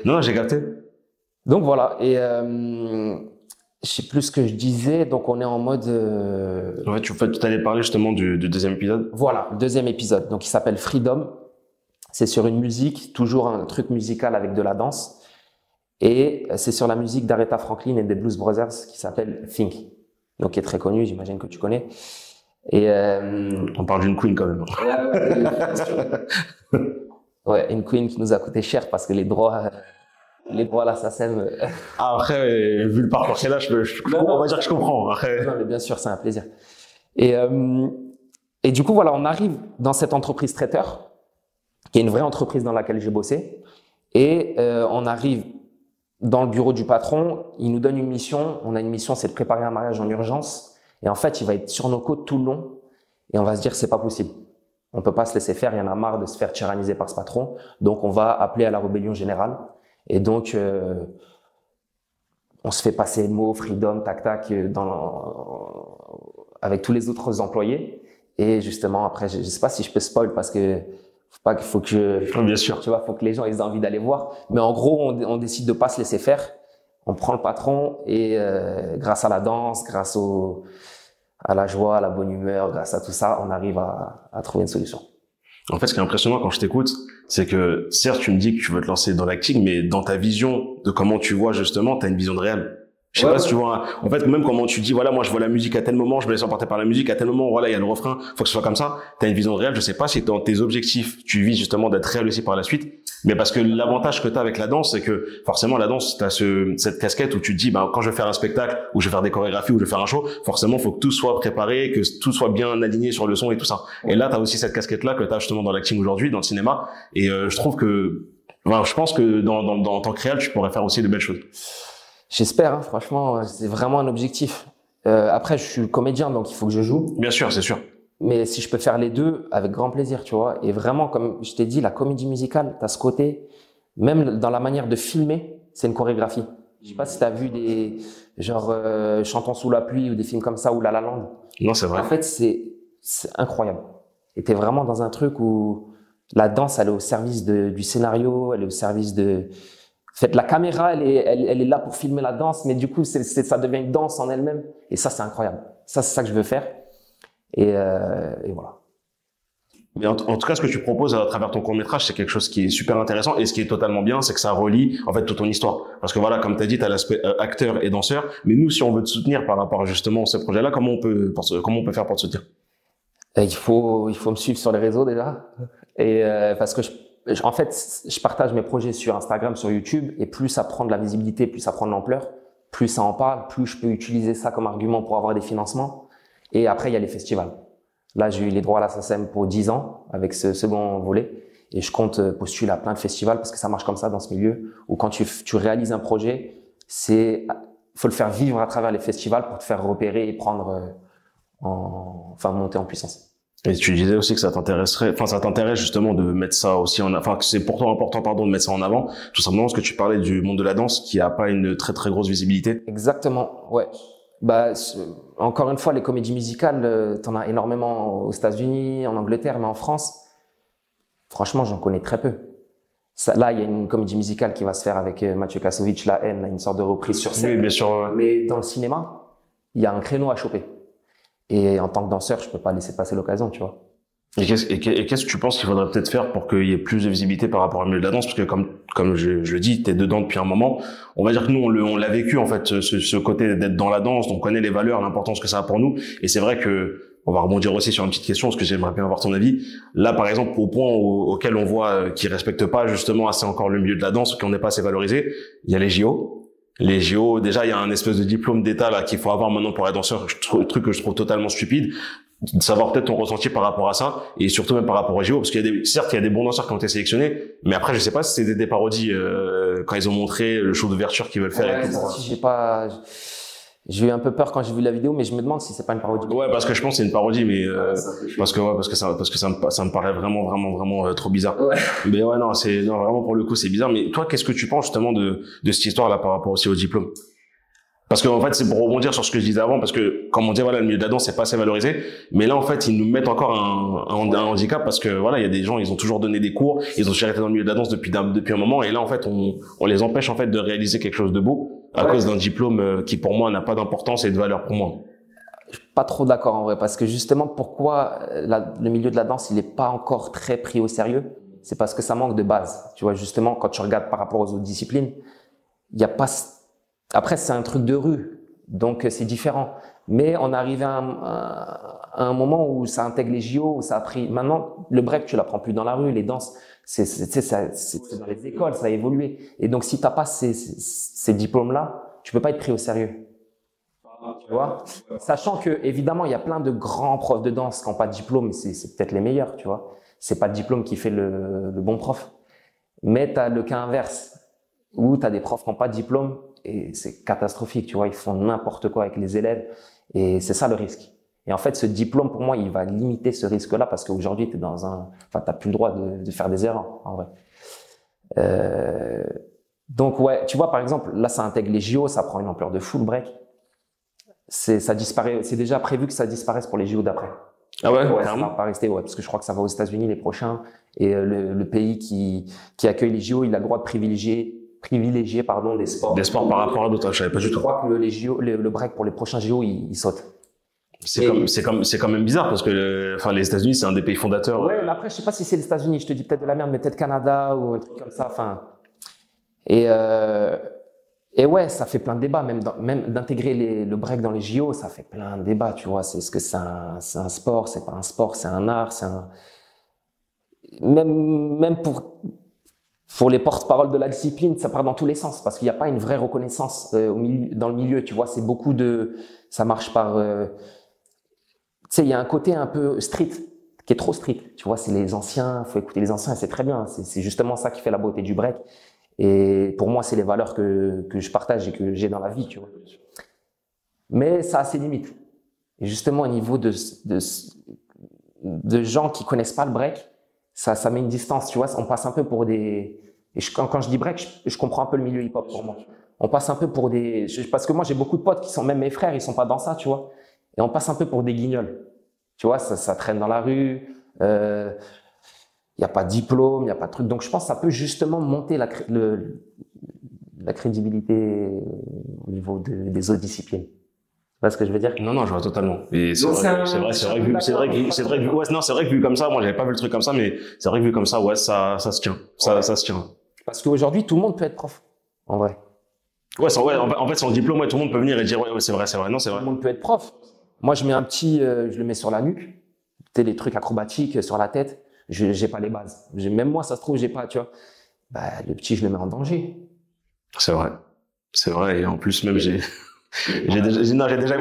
Non, j'ai capté. Donc voilà, et je sais plus ce que je disais, donc on est en mode... En fait, tu allais parler justement du deuxième épisode. Voilà, le deuxième épisode, donc il s'appelle Freedom. C'est sur une musique, toujours un truc musical avec de la danse. Et c'est sur la musique d'Aretha Franklin et des Blues Brothers qui s'appelle Think. Donc qui est très connu, j'imagine que tu connais. Et on parle d'une queen quand même. Ouais, une queen qui nous a coûté cher parce que les droits là, ça sème. Après, vu le parcours qu'elle a, on va dire que je comprends. Après. Non, mais bien sûr, c'est un plaisir. Et du coup, voilà, on arrive dans cette entreprise traiteur, qui est une vraie entreprise dans laquelle j'ai bossé. Et on arrive dans le bureau du patron, il nous donne une mission. On a une mission, c'est de préparer un mariage en urgence. Et en fait, il va être sur nos côtes tout le long. Et on va se dire, c'est pas possible. On peut pas se laisser faire. Il y en a marre de se faire tyranniser par ce patron. Donc, on va appeler à la rébellion générale. Et donc, on se fait passer le mot freedom, tac, tac, avec tous les autres employés. Et justement, après, je sais pas si je peux spoil parce que faut que bien sûr. Tu vois, faut que les gens aient envie d'aller voir. Mais en gros, on décide de pas se laisser faire. On prend le patron et grâce à la danse, grâce à la joie, à la bonne humeur, grâce à tout ça, on arrive à trouver une solution. En fait, ce qui est impressionnant quand je t'écoute, c'est que certes, tu me dis que tu veux te lancer dans l'acting, mais dans ta vision de comment tu vois justement, tu as une vision de réel. Je sais pas si tu vois, en fait, même comment tu dis, voilà, moi, je vois la musique à tel moment, je me laisse emporter par la musique, à tel moment, voilà, il y a le refrain, faut que ce soit comme ça. T'as une vision réelle. Je sais pas si dans tes objectifs, tu vises justement d'être réel aussi par la suite. Mais parce que l'avantage que t'as avec la danse, c'est que forcément, la danse, t'as cette casquette où tu te dis, quand je vais faire un spectacle, ou je vais faire des chorégraphies, ou je vais faire un show, forcément, faut que tout soit préparé, que tout soit bien aligné sur le son et tout ça. Et là, t'as aussi cette casquette-là que t'as justement dans l'acting aujourd'hui, dans le cinéma. Et, je trouve que, je pense que dans tant que réel, tu pourrais faire aussi de belles choses. J'espère, hein, franchement, c'est vraiment un objectif. Après, je suis comédien, donc il faut que je joue. Bien sûr, c'est sûr. Mais si je peux faire les deux, avec grand plaisir, tu vois. Et vraiment, comme je t'ai dit, la comédie musicale, t'as ce côté, même dans la manière de filmer, c'est une chorégraphie. Je sais pas si t'as vu des, genre, Chantons sous la pluie ou des films comme ça, ou La La Land. Non, c'est vrai. En fait, c'est incroyable. Et t'es vraiment dans un truc où la danse, elle est au service du scénario, elle est au service de... En fait, la caméra, elle est là pour filmer la danse, mais du coup, ça devient une danse en elle-même. Et ça, c'est incroyable. Ça, c'est ça que je veux faire. Et voilà. Mais en tout cas, ce que tu proposes à travers ton court-métrage, c'est quelque chose qui est super intéressant. Et ce qui est totalement bien, c'est que ça relie, en fait, toute ton histoire. Parce que voilà, comme tu as dit, tu as l'aspect acteur et danseur. Mais nous, si on veut te soutenir par rapport justement à ce projet-là, comment on peut faire pour te soutenir? Il faut me suivre sur les réseaux déjà. Et parce que En fait, je partage mes projets sur Instagram, sur YouTube, et plus ça prend de la visibilité, plus ça prend de l'ampleur, plus ça en parle, plus je peux utiliser ça comme argument pour avoir des financements. Et après, il y a les festivals. Là, j'ai eu les droits à la SACEM pour 10 ans avec ce second volet. Et je compte postuler à plein de festivals parce que ça marche comme ça dans ce milieu où quand tu réalises un projet, faut le faire vivre à travers les festivals pour te faire repérer et prendre, monter en puissance. Et tu disais aussi que ça t'intéresse justement de mettre ça aussi que c'est pour toi important, pardon, de mettre ça en avant, tout simplement parce que tu parlais du monde de la danse qui a pas une très très grosse visibilité. Exactement, ouais. Bah, encore une fois, les comédies musicales, t'en as énormément aux États-Unis, en Angleterre, mais en France, franchement, j'en connais très peu. Là, il y a une comédie musicale qui va se faire avec Mathieu Kassovitch, La Haine, une sorte de reprise sur scène. Oui, bien sûr. Mais dans le cinéma, il y a un créneau à choper. Et en tant que danseur, je peux pas laisser passer l'occasion, tu vois. Et qu'est-ce que tu penses qu'il faudrait peut-être faire pour qu'il y ait plus de visibilité par rapport au milieu de la danse? Parce que comme je le dis, t'es dedans depuis un moment. On va dire que nous, on l'a vécu, en fait, ce côté d'être dans la danse. On connaît les valeurs, l'importance que ça a pour nous. Et c'est vrai que, on va rebondir aussi sur une petite question, parce que j'aimerais bien avoir ton avis. Là, par exemple, au point auquel on voit qu'ils respectent pas, justement, assez encore le milieu de la danse, qu'on n'est pas assez valorisé, il y a les JO. Les JO, déjà, il y a un espèce de diplôme d'État, là, qu'il faut avoir maintenant pour être danseur. Truc que je trouve totalement stupide. De savoir peut-être ton ressenti par rapport à ça et surtout même par rapport aux JO, parce certes il y a des bons danseurs qui ont été sélectionnés, mais après je sais pas si c'était des parodies quand ils ont montré le show d'ouverture qu'ils veulent faire. Ouais, et tout. J'ai eu un peu peur quand j'ai vu la vidéo, mais je me demande si c'est pas une parodie. Ouais, parce que je pense que c'est une parodie, mais parce que ça me paraît vraiment trop bizarre. Ouais. Mais ouais, non, vraiment pour le coup c'est bizarre. Mais toi, qu'est-ce que tu penses justement de cette histoire-là par rapport aussi au diplôme? Parce que en fait, c'est pour rebondir sur ce que je disais avant, parce que comme on dit, voilà, le milieu de la danse c'est pas assez valorisé, mais là en fait ils nous mettent encore un handicap parce que voilà, il y a des gens, ils ont toujours donné des cours, ils ont été dans le milieu de la danse depuis un moment, et là en fait on les empêche en fait de réaliser quelque chose de beau à cause d'un diplôme qui pour moi n'a pas d'importance et de valeur pour moi. Je suis pas trop d'accord en vrai, parce que justement pourquoi le milieu de la danse il est pas encore très pris au sérieux, c'est parce que ça manque de base. Tu vois, justement quand tu regardes par rapport aux autres disciplines, il y a pas. Après, c'est un truc de rue, donc c'est différent. Mais on est arrivé à un moment où ça intègre les JO, où ça a pris. Maintenant, le break, tu l'apprends plus dans la rue, les danses, c'est dans les écoles, ça a évolué. Et donc, si t'as pas ces diplômes-là, tu peux pas être pris au sérieux. Tu vois, sachant que évidemment, il y a plein de grands profs de danse qui n'ont pas de diplôme, et c'est peut-être les meilleurs, tu vois. C'est pas le diplôme qui fait le bon prof. Mais t'as le cas inverse, où t'as des profs qui n'ont pas de diplôme. Et c'est catastrophique, tu vois, ils font n'importe quoi avec les élèves et c'est ça le risque. Et en fait, ce diplôme, pour moi, il va limiter ce risque-là parce qu'aujourd'hui, t'as plus le droit de faire des erreurs, en vrai. Donc, ouais, tu vois, par exemple, là, ça intègre les JO, ça prend une ampleur de fou, le break. Ça disparaît, c'est déjà prévu que ça disparaisse pour les JO d'après. Ah ouais, ça va pas rester, ouais, parce que je crois que ça va aux États-Unis les prochains et le pays qui accueille les JO, il a le droit de privilégier des sports. Des sports par rapport à d'autres, je savais pas du tout. Je crois que le break pour les prochains JO, il saute. C'est quand même bizarre parce que les États-Unis c'est un des pays fondateurs. Ouais, mais après je sais pas si c'est les États-Unis, je te dis peut-être de la merde, mais peut-être Canada ou un truc comme ça. Et ouais, ça fait plein de débats, même d'intégrer le break dans les JO, ça fait plein de débats, tu vois. C'est ce que c'est un sport, c'est pas un sport, c'est un art, même pour les porte-parole de la discipline, ça part dans tous les sens parce qu'il n'y a pas une vraie reconnaissance dans le milieu, tu vois. C'est beaucoup ça marche par, tu sais, il y a un côté un peu street qui est trop street, tu vois. C'est les anciens, faut écouter les anciens, et c'est très bien. C'est justement ça qui fait la beauté du break. Et pour moi, c'est les valeurs que je partage et que j'ai dans la vie, tu vois. Mais ça a ses limites. Et justement, au niveau de gens qui connaissent pas le break, ça met une distance, tu vois. On passe un peu pour des. Et quand je dis break, je comprends un peu le milieu hip-hop pour moi. On passe un peu pour des. Parce que moi, j'ai beaucoup de potes qui sont même mes frères, ils sont pas dans ça, tu vois. Et on passe un peu pour des guignols. Tu vois, ça traîne dans la rue. Il n'y a pas de diplôme, il n'y a pas de truc. Donc, je pense que ça peut justement monter la crédibilité au niveau des autres disciplines. Tu vois ce que je veux dire? Non, je vois totalement. Et c'est vrai que vu comme ça, moi, j'avais pas vu le truc comme ça, mais c'est vrai que vu comme ça, ouais, ça se tient. Ça se tient. Parce qu'aujourd'hui, tout le monde peut être prof, en vrai. En fait, sans diplôme, ouais, tout le monde peut venir et dire, ouais, c'est vrai. Non, c'est vrai. Tout le monde peut être prof. Moi, je mets je le mets sur la nuque. Tu sais, les trucs acrobatiques sur la tête. j'ai pas les bases. Même moi, ça se trouve, j'ai pas, tu vois. Bah, le petit, je le mets en danger. C'est vrai. C'est vrai. Et en plus, même,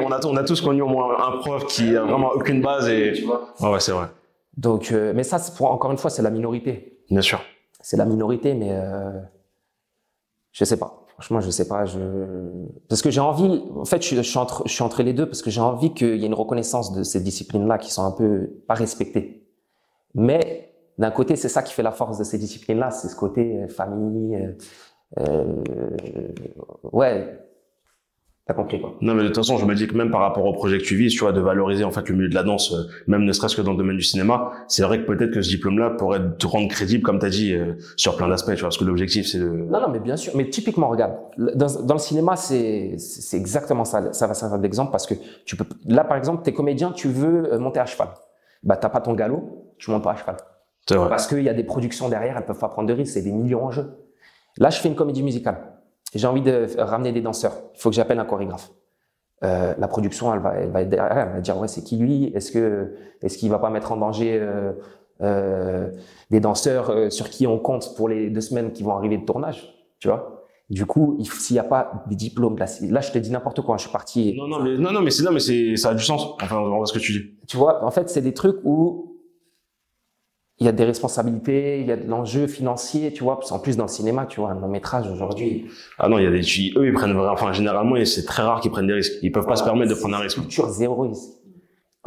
on a tous connu au moins un prof qui a vraiment aucune base et, Tu vois. ouais, c'est vrai. Donc, mais ça, encore une fois, c'est la minorité. Bien sûr. C'est la minorité, mais je sais pas. Franchement, je sais pas. Parce que j'ai envie. En fait, je suis entre les deux parce que j'ai envie qu'il y ait une reconnaissance de ces disciplines-là qui sont un peu pas respectées. Mais d'un côté, c'est ça qui fait la force de ces disciplines-là, c'est ce côté famille. Ouais, t'as compris quoi. Non, mais de toute façon, je me dis que même par rapport au projet que tu vises, tu vois, de valoriser en fait le milieu de la danse, même ne serait-ce que dans le domaine du cinéma, c'est vrai que peut-être que ce diplôme-là pourrait te rendre crédible, comme t'as dit, sur plein d'aspects, tu vois, parce que l'objectif, c'est de... Non, mais bien sûr. Mais typiquement, regarde, dans le cinéma, c'est exactement ça. Ça va servir d'exemple parce que tu peux. Là, par exemple, t'es comédien, tu veux monter à cheval. Bah, t'as pas ton galop, tu montes pas à cheval. C'est vrai. Parce qu'il y a des productions derrière, elles peuvent pas prendre de risques, c'est des millions en jeu. Là, je fais une comédie musicale. J'ai envie de ramener des danseurs. Il faut que j'appelle un chorégraphe. La production, elle va être derrière, elle va dire ouais, c'est qui lui? Est-ce qu'il va pas mettre en danger des danseurs sur qui on compte pour les 2 semaines qui vont arriver de tournage, tu vois? Du coup, s'il n'y a pas des diplômes, là, je te dis n'importe quoi. Je suis parti. Non, mais ça a du sens. Enfin, on voit ce que tu dis. Tu vois, en fait, c'est des trucs où il y a des responsabilités, il y a de l'enjeu financier, tu vois. Parce qu'en plus, dans le cinéma, tu vois, un long métrage aujourd'hui. Ah non, il y a eux, ils prennent vraiment, enfin, généralement, c'est très rare qu'ils prennent des risques. Ils peuvent pas se permettre de prendre un risque. Culture zéro risque.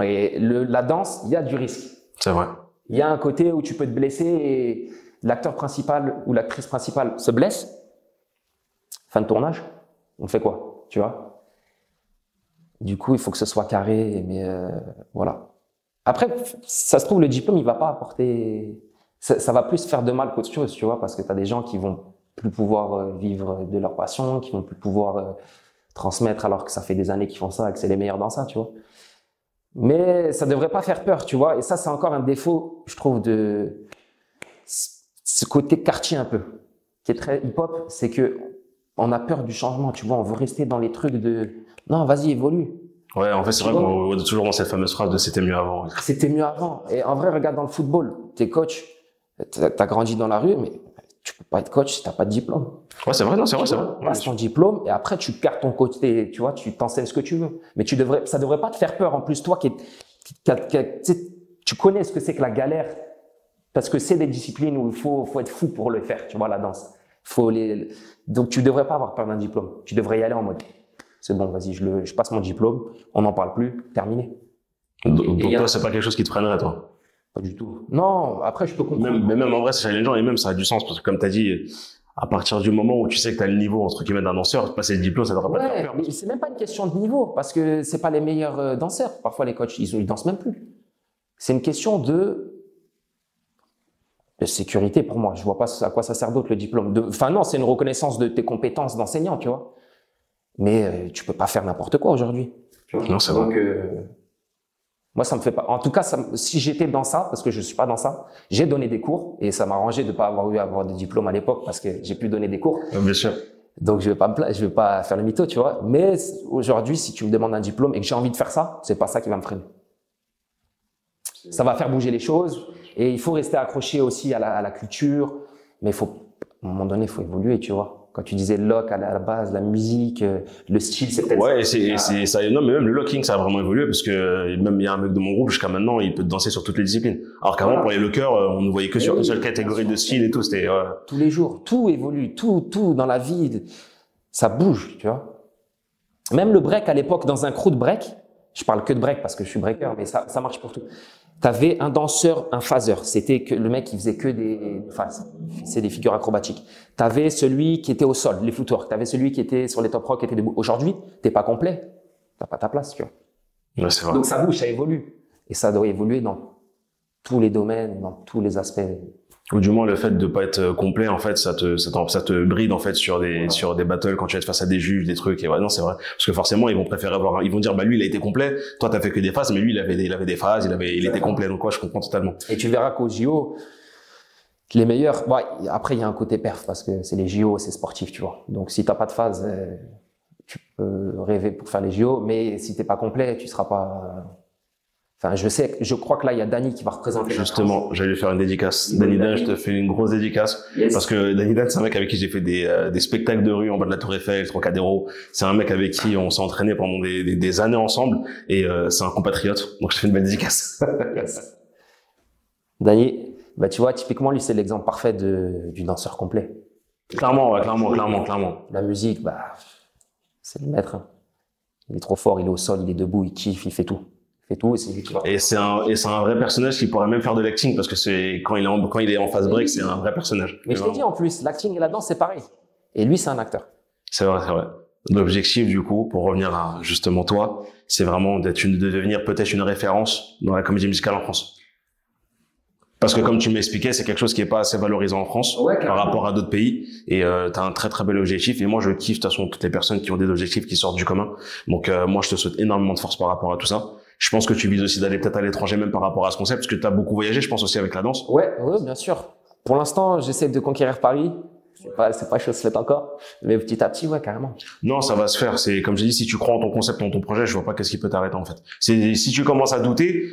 Et la danse, il y a du risque. C'est vrai. Il y a un côté où tu peux te blesser et l'acteur principal ou l'actrice principale se blesse. Fin de tournage, on fait quoi, tu vois? Du coup, il faut que ce soit carré, mais voilà. Après, ça se trouve, le diplôme, il va pas apporter... Ça va plus faire de mal qu'autre chose, tu vois, parce que tu as des gens qui vont plus pouvoir vivre de leur passion, qui vont plus pouvoir transmettre alors que ça fait des années qu'ils font ça et que c'est les meilleurs dans ça, tu vois. Mais ça devrait pas faire peur, tu vois. Et ça, c'est encore un défaut, je trouve, de ce côté quartier un peu, qui est très hip-hop, c'est que on a peur du changement, tu vois. On veut rester dans les trucs de non, vas-y, évolue. Ouais, en fait, c'est vrai qu'on est toujours dans cette fameuse phrase de c'était mieux avant. C'était mieux avant. Et en vrai, regarde dans le football, t'es coach, t'as grandi dans la rue, mais tu peux pas être coach si t'as pas de diplôme. Ouais, c'est vrai, non, c'est vrai, c'est vrai. Passe ton diplôme et après tu perds ton côté, tu vois, tu t'enseignes ce que tu veux. Mais ça devrait pas te faire peur. En plus, toi tu connais ce que c'est que la galère, parce que c'est des disciplines où il faut être fou pour le faire, tu vois, la danse. Donc tu devrais pas avoir peur d'un diplôme. Tu devrais y aller en mode, c'est bon, vas-y, je passe mon diplôme, on n'en parle plus, terminé. Donc toi, c'est pas quelque chose qui te freinerait, toi? Pas du tout. Non, après, je peux comprendre. Mais même en vrai, c'est challengeant et même ça a du sens parce que comme t'as dit, à partir du moment où tu sais que t'as le niveau, entre guillemets, d'un danseur, passer le diplôme, ça devrait pas te faire peur. Mais c'est même pas une question de niveau parce que c'est pas les meilleurs danseurs. Parfois, les coachs, ils dansent même plus. C'est une question de sécurité pour moi. Je vois pas à quoi ça sert d'autre le diplôme. Enfin non, c'est une reconnaissance de tes compétences d'enseignant, tu vois. Mais tu peux pas faire n'importe quoi aujourd'hui. Non, c'est vrai. Donc moi, ça me fait pas. En tout cas, si j'étais dans ça, parce que je suis pas dans ça, j'ai donné des cours et ça m'a arrangé de pas avoir de diplôme à l'époque parce que j'ai pu donner des cours. Bien sûr. Donc je vais pas faire le mytho, tu vois. Mais aujourd'hui, si tu me demandes un diplôme et que j'ai envie de faire ça, c'est pas ça qui va me freiner. Ça va faire bouger les choses et il faut rester accroché aussi à la culture. Mais à un moment donné, il faut évoluer, tu vois. Quand tu disais le lock à la base, la musique, le style, c'est peut-être ouais, ça. ça. Non, mais même le locking, ça a vraiment évolué parce que même il y a un mec de mon groupe jusqu'à maintenant, il peut danser sur toutes les disciplines. Alors qu'avant, pour les lockers, on ne voyait que sur une seule catégorie de style et tout. C'était tous les jours, tout évolue, tout dans la vie, ça bouge, tu vois. Même le break à l'époque, dans un crew de break, je parle que de break parce que je suis breaker, mais ça marche pour tout. T'avais un danseur, un phaser. C'était que le mec qui faisait que des phases. C'est des figures acrobatiques. T'avais celui qui était au sol, les footwork. T'avais celui qui était sur les top rock, qui était debout. Aujourd'hui, t'es pas complet. T'as pas ta place, tu vois. Ouais, c'est vrai. Donc ça bouge, ça évolue. Et ça doit évoluer dans tous les domaines, dans tous les aspects. Ou du moins le fait de pas être complet, en fait, ça te bride en fait sur des battles quand tu vas être face à des juges, des trucs. Et ouais, non, c'est vrai. Parce que forcément, ils vont préférer ils vont dire, bah lui, il a été complet. Toi, t'as fait que des phases, mais lui, il avait des phases, il était complet. Donc, ouais, je comprends totalement. Et tu verras qu'aux JO, les meilleurs, bon, après, il y a un côté perf parce que c'est les JO, c'est sportif, tu vois. Donc, si t'as pas de phase, tu peux rêver pour faire les JO, mais si t'es pas complet, tu seras pas, Enfin, je crois que là, il y a Danny qui va représenter. Justement, j'allais lui faire une dédicace. Danny Dan, je te fais une grosse dédicace. Yes. Parce que Danny Dan, c'est un mec avec qui j'ai fait des spectacles de rue en bas de la Tour Eiffel, Trocadéro. C'est un mec avec qui on s'est entraîné pendant des années ensemble. Et c'est un compatriote. Donc, je te fais une belle dédicace. Yes. Danny, bah, tu vois, typiquement, lui, c'est l'exemple parfait du danseur complet. Clairement, ouais, clairement. La musique, bah, c'est le maître. Hein. Il est trop fort, il est au sol, il est debout, il kiffe, il fait tout. Il fait tout et c'est lui qui va. Et c'est un vrai personnage qui pourrait même faire de l'acting parce que c'est, quand il est en phase break, c'est un vrai personnage. Mais je t'ai dit en plus, l'acting et la danse, c'est pareil. Et lui, c'est un acteur. C'est vrai. L'objectif, du coup, pour revenir à, justement, toi, c'est vraiment de devenir peut-être une référence dans la comédie musicale en France. Parce que comme tu m'expliquais, c'est quelque chose qui est pas assez valorisé en France par rapport à d'autres pays. Et t'as un très très bel objectif. Et moi, je kiffe de toute façon toutes les personnes qui ont des objectifs qui sortent du commun. Donc moi, je te souhaite énormément de force par rapport à tout ça. Je pense que tu vises aussi d'aller peut-être à l'étranger même par rapport à ce concept, parce que tu as beaucoup voyagé, je pense aussi avec la danse. Ouais, bien sûr. Pour l'instant, j'essaie de conquérir Paris. C'est pas chose faite encore, mais petit à petit, ouais, carrément. Non, ça va se faire. C'est comme j'ai dit, si tu crois en ton concept, en ton projet, je vois pas qu'est-ce qui peut t'arrêter en fait. C'est si tu commences à douter,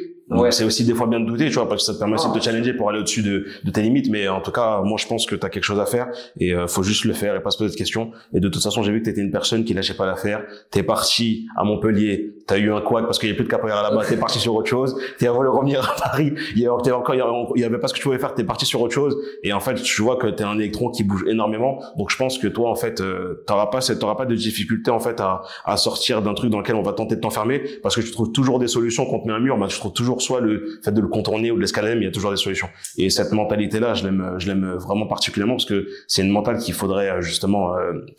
c'est aussi des fois bien de douter, tu vois, parce que ça te permet aussi de te challenger pour aller au-dessus de tes limites. Mais en tout cas, moi, je pense que t'as quelque chose à faire et faut juste le faire et pas se poser de questions. Et de toute façon, j'ai vu que t'étais une personne qui lâchait pas l'affaire. T'es parti à Montpellier, t'as eu un quad parce qu'il y avait plus de capoeira là-bas. T'es parti sur autre chose. T'es voulu revenir à Paris. Il y avait pas ce que tu pouvais faire. T'es parti sur autre chose. Et en fait, tu vois que t'es un électron qui bouge énormément. Donc je pense que toi en fait t'auras pas de difficulté en fait à sortir d'un truc dans lequel on va tenter de t'enfermer parce que tu trouves toujours des solutions quand on te met un mur. Bah tu trouves toujours soit le fait de le contourner ou de l'escalader, mais il y a toujours des solutions. Et cette mentalité là, je l'aime vraiment particulièrement parce que c'est une mentale qu'il faudrait justement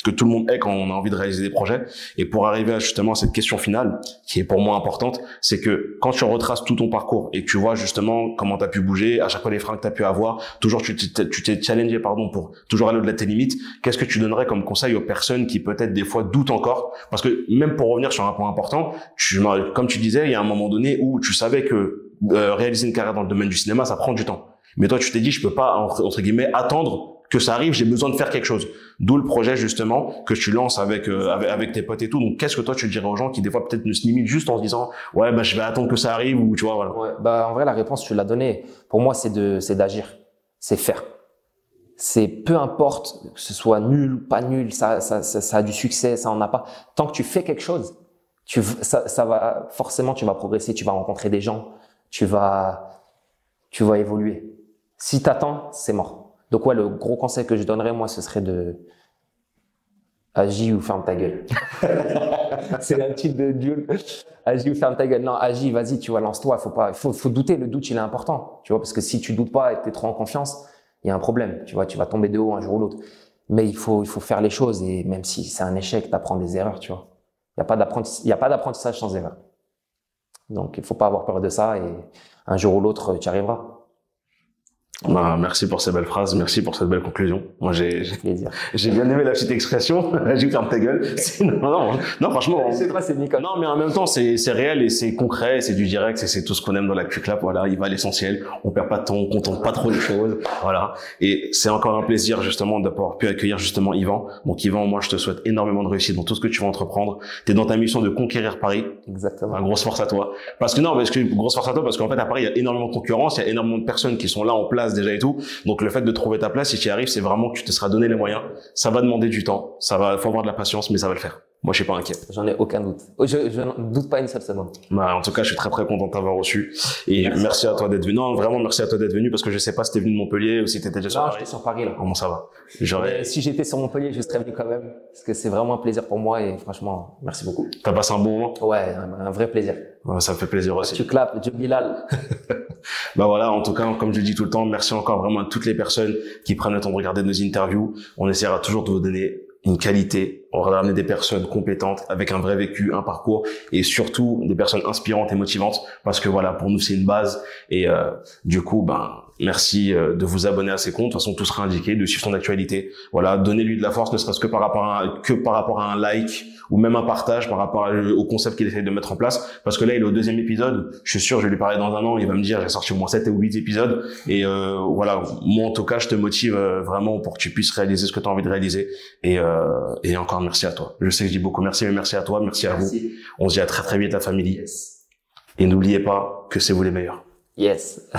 que tout le monde ait quand on a envie de réaliser des projets. Et pour arriver à justement cette question finale qui est pour moi importante, c'est que quand tu retraces tout ton parcours et que tu vois justement comment t'as pu bouger, à chaque fois les freins que t'as pu avoir, toujours tu t'es challengé pour toujours aller au-delà de tes limites. Qu'est-ce que tu donnerais comme conseil aux personnes qui peut-être des fois doutent encore? Parce que même pour revenir sur un point important, comme tu disais, il y a un moment donné où tu savais que réaliser une carrière dans le domaine du cinéma, ça prend du temps. Mais toi, tu t'es dit, je peux pas, entre guillemets, attendre que ça arrive, j'ai besoin de faire quelque chose. D'où le projet, justement, que tu lances avec tes potes et tout. Donc, qu'est-ce que toi, tu dirais aux gens qui, des fois, peut-être ne se limitent juste en se disant, ouais, bah, je vais attendre que ça arrive ou tu vois, voilà. Ouais, bah, en vrai, la réponse, tu l'as donnée. Pour moi, c'est d'agir. C'est faire. C'est peu importe que ce soit nul, pas nul, ça a du succès, ça en a pas. Tant que tu fais quelque chose, ça va, forcément, tu vas progresser, tu vas rencontrer des gens, tu vas évoluer. Si t'attends, c'est mort. Donc ouais, le gros conseil que je donnerais, moi, ce serait agis ou ferme ta gueule. C'est un titre de Dune. Agis ou ferme ta gueule. Non, agis, vas-y, tu vois, lance-toi. Faut douter. Le doute, il est important. Tu vois, parce que si tu doutes pas et que t'es trop en confiance, il y a un problème. Tu vois, tu vas tomber de haut un jour ou l'autre. Mais il faut faire les choses et même si c'est un échec, t'apprends des erreurs, tu vois. Il y a pas d'apprentissage sans erreur. Donc, il faut pas avoir peur de ça et un jour ou l'autre, tu y arriveras. Bah, merci pour ces belles phrases, merci pour cette belle conclusion. Moi, j'ai bien aimé la petite expression. J'ai ferme ta gueule. Non, franchement. C'est toi, c'est Nicolas. Non, mais en même temps, c'est réel et c'est concret, c'est du direct, c'est tout ce qu'on aime dans la Q-Clap. Voilà, il va à l'essentiel. On perd pas de temps, on contente pas trop les choses. Voilà. Et c'est encore un plaisir, justement, d'avoir pu accueillir, justement, Yvan. Donc, Yvan, moi, je te souhaite énormément de réussite dans tout ce que tu vas entreprendre. T'es dans ta mission de conquérir Paris. Exactement. Grosse force à toi. Parce que grosse force à toi, parce qu'en fait, à Paris, il y a énormément de concurrence, il y a énormément de personnes qui sont là en place déjà et tout. Donc le fait de trouver ta place, si tu y arrives, c'est vraiment que tu te seras donné les moyens. Ça va demander du temps, faut avoir de la patience, mais ça va le faire. Moi, je suis pas inquiet. J'en ai aucun doute. Je ne doute pas une seule seconde. Bah, en tout cas, je suis très très content de t'avoir reçu. Et merci à toi d'être venu. Non, vraiment, merci à toi d'être venu parce que je sais pas si t'es venu de Montpellier ou si t'étais déjà sur Paris. Non, j'étais sur Paris, là. Comment ça va? Si j'étais sur Montpellier, je serais venu quand même. Parce que c'est vraiment un plaisir pour moi et franchement, merci beaucoup. T'as passé un bon moment? Ouais, un vrai plaisir. Ouais, ça me fait plaisir aussi. Tu clapes, Dieu Bilal. Bah voilà, en tout cas, comme je le dis tout le temps, merci encore vraiment à toutes les personnes qui prennent le temps de regarder nos interviews. On essaiera toujours de vous donner une qualité, on va ramener des personnes compétentes avec un vrai vécu, un parcours et surtout des personnes inspirantes et motivantes parce que voilà, pour nous c'est une base et du coup merci de vous abonner à ces comptes. De toute façon, tout sera indiqué, de suivre son actualité. Voilà, donnez-lui de la force, ne serait-ce que par rapport à un like ou même un partage par rapport au concept qu'il essaie de mettre en place. Parce que là, il est au 2e épisode. Je suis sûr, je vais lui parler dans un an, il va me dire, j'ai sorti au moins 7 ou 8 épisodes. Et voilà, moi en tout cas, je te motive vraiment pour que tu puisses réaliser ce que tu as envie de réaliser. Et encore merci à toi. Je sais que je dis beaucoup merci, mais merci à toi, merci à vous. On se dit à très très vite la famille. Yes. Et n'oubliez pas que c'est vous les meilleurs. Yes.